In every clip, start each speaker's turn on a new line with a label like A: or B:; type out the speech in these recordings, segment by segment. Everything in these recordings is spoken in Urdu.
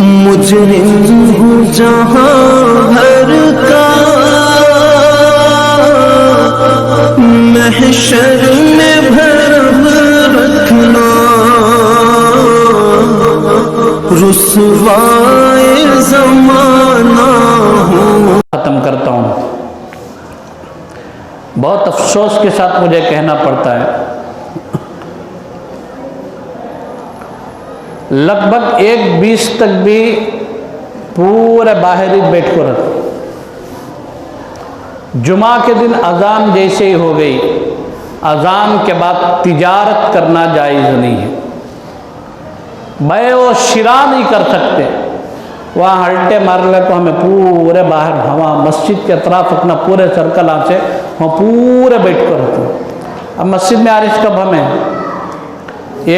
A: مجرم ہوں جہاں بھر کا، محشر میں بھرم رکھنا، رسوائے زمانہ ہوں۔
B: ختم کرتا ہوں، بہت افسوس کے ساتھ مجھے کہنا پڑتا ہے، لگ بھگ 1:20 تک بھی پورے باہر ہی بیٹھ کر رہتے۔ جمعہ کے دن اذان جیسے ہی ہو گئی، اذان کے بعد تجارت کرنا جائز نہیں ہے، بیع و شراء نہیں کر سکتے۔ وہاں ہلٹے مارنے کو ہمیں پورے باہر ہوا مسجد کے اطراف اپنا پورے سرکل سے وہاں پورے بیٹھ کر رہتے ہیں۔ اب مسجد میں عارض کب ہمیں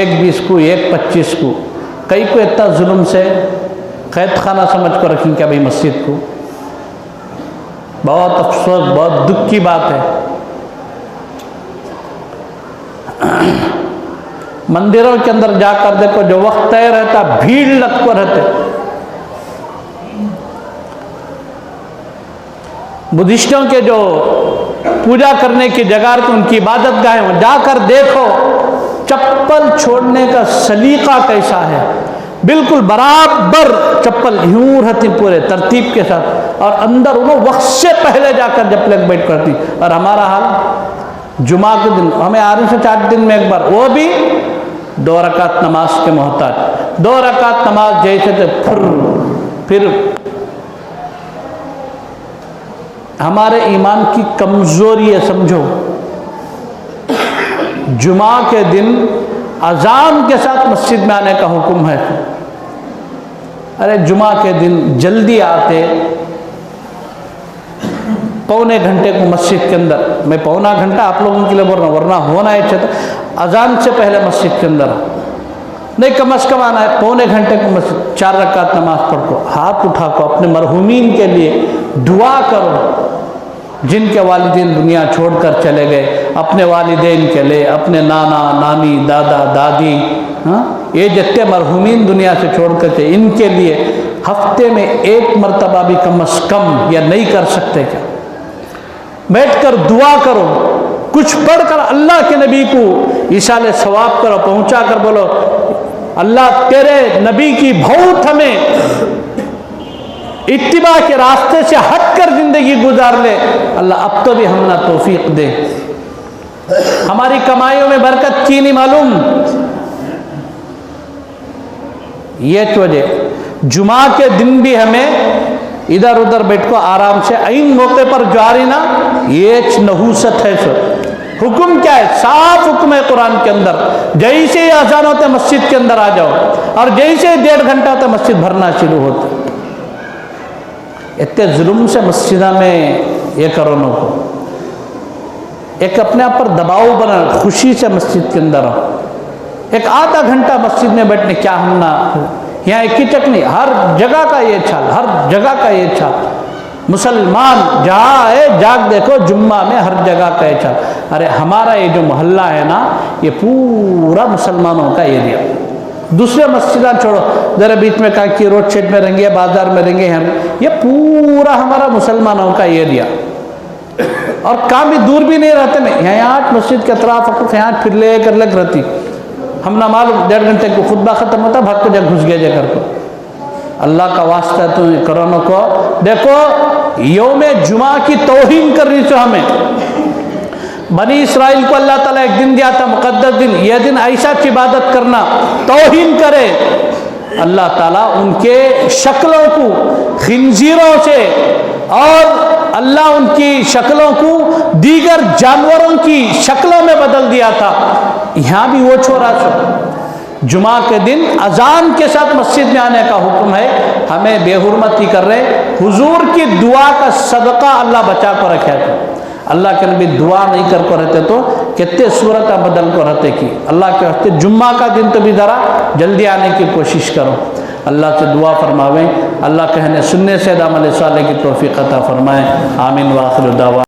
B: 1:20 کو 1:25 کو کئی کو اتنا ظلم سے قید خانہ سمجھ کر رکھیں کیا بھائی مسجد کو؟ بہت افسوس، بہت دکھ کی بات ہے۔ مندروں کے اندر جا کر دیکھو، جو وقت طے رہتا بھیڑ لگ کر رہتے۔ بدھسٹوں کے جو پوجا کرنے کی جگہ رہتی، ان کی عبادت گاہیں، وہاں جا کر دیکھو چپل چھوڑنے کا سلیقہ کیسا ہے، بالکل برابر چپل یوں رہتی پورے ترتیب کے ساتھ، اور اندر انہوں وقت سے پہلے جا کر جب لگ بیٹھ کرتی۔ اور ہمارا حال جمعہ کے دن ہمیں عارض سے 4 دن میں ایک بار، وہ بھی 2 رکعت نماز کے محتاج، 2 رکعت نماز جیسے تھے پھر ہمارے ایمان کی کمزوری ہے، سمجھو۔ جمعہ کے دن اذان کے ساتھ مسجد میں آنے کا حکم ہے۔ ارے جمعہ کے دن جلدی آتے، پونے گھنٹے کو مسجد کے اندر، میں پونا گھنٹہ آپ لوگوں کے لیے بول رہا ہوں، ورنہ ہونا ہے چاہتا اذان سے پہلے مسجد کے اندر نہیں، کم از کم آنا ہے پونے گھنٹے کو مسجد، 4 رکعت نماز پڑھ کو، ہاتھ اٹھا کو اپنے مرحومین کے لیے دعا کرو، جن کے والدین دنیا چھوڑ کر چلے گئے، اپنے والدین کے لیے، اپنے نانا نانی دادا دادی، یہ جتنے مرحومین دنیا سے چھوڑ کر تھے، ان کے لیے ہفتے میں 1 مرتبہ بھی کم از کم یا نہیں کر سکتے کیا؟ بیٹھ کر دعا کرو، کچھ پڑھ کر اللہ کے نبی کو ایصال ثواب کرو، پہنچا کر بولو اللہ تیرے نبی کی بہت ہمیں اتباع کے راستے سے ہٹ کر زندگی گزار لے، اللہ اب تو بھی ہم نہ توفیق دے، ہماری کمائیوں میں برکت کی نہیں معلوم۔ یہ وجہ جمعہ کے دن بھی ہمیں ادھر ادھر بیٹھ کو آرام سے عین موقع پر جاری نہ، یہ نحوست ہے۔ سب حکم کیا ہے؟ صاف حکم ہے قرآن کے اندر، جیسے ہی اذان ہوتے مسجد کے اندر آ جاؤ، اور جیسے 1.5 گھنٹہ ہوتا مسجد بھرنا شروع ہوتا۔ اتنے ظلم سے مسجدہ میں یہ کرونوں کو ایک اپنے آپ پر دباؤ بنا، خوشی سے مسجد کے اندر آؤ، ایک آدھا گھنٹہ مسجد میں بیٹھنے کیا ہم نہ، یہاں ایک ہی چک نہیں، ہر جگہ کا یہ چھال، ہر جگہ کا یہ چھال، مسلمان جہاں ہے جاگ دیکھو، جمعہ میں ہر جگہ کا یہ چھال۔ ارے ہمارا یہ جو محلہ ہے نا، یہ پورا مسلمانوں کا ایریا، دوسرے مسجدہ چھوڑو، ذرا بیچ میں کہا کہ روڈ سائڈ میں رہیں گے، بازار میں رہیں گے، یہ پورا ہمارا مسلمانوں کا ایریا، اور کام بھی دور بھی نہیں رہتے میں، یہاں مسجد کے اطراف یہاں پھر لے کر لگ رہتی، ہم نہ معلوم 1.5 گھنٹے کو خطبہ ختم ہوتا، بھاگ کو جا گھس گئے جا کر کو۔ اللہ کا واسطہ تو کرونوں کو دیکھو، یوم جمعہ کی توہین کر رہی تو ہمیں، بنی اسرائیل کو اللہ تعالیٰ ایک دن دیا تھا مقدس دن، یہ دن ایسا عبادت کرنا، توہین کرے اللہ تعالیٰ ان کے شکلوں کو خنزیروں سے، اور اللہ ان کی شکلوں کو دیگر جانوروں کی شکلوں میں بدل دیا تھا۔ یہاں بھی وہ چھوڑا جمعہ کے دن اذان کے ساتھ مسجد میں آنے کا حکم ہے، ہمیں بے حرمتی کر رہے، حضور کی دعا کا صدقہ اللہ بچا کر رکھے تھا۔ اللہ کے نبی دعا نہیں کر کو رہتے تو کتنے صورت بدل کو رہتے کی۔ اللہ کے واسطے جمعہ کا دن تو بھی ذرا جلدی آنے کی کوشش کرو، اللہ سے دعا فرماویں، اللہ کہنے سننے سے عمل صالح کی توفیق عطا فرمائے، آمین وآخر دعوانا۔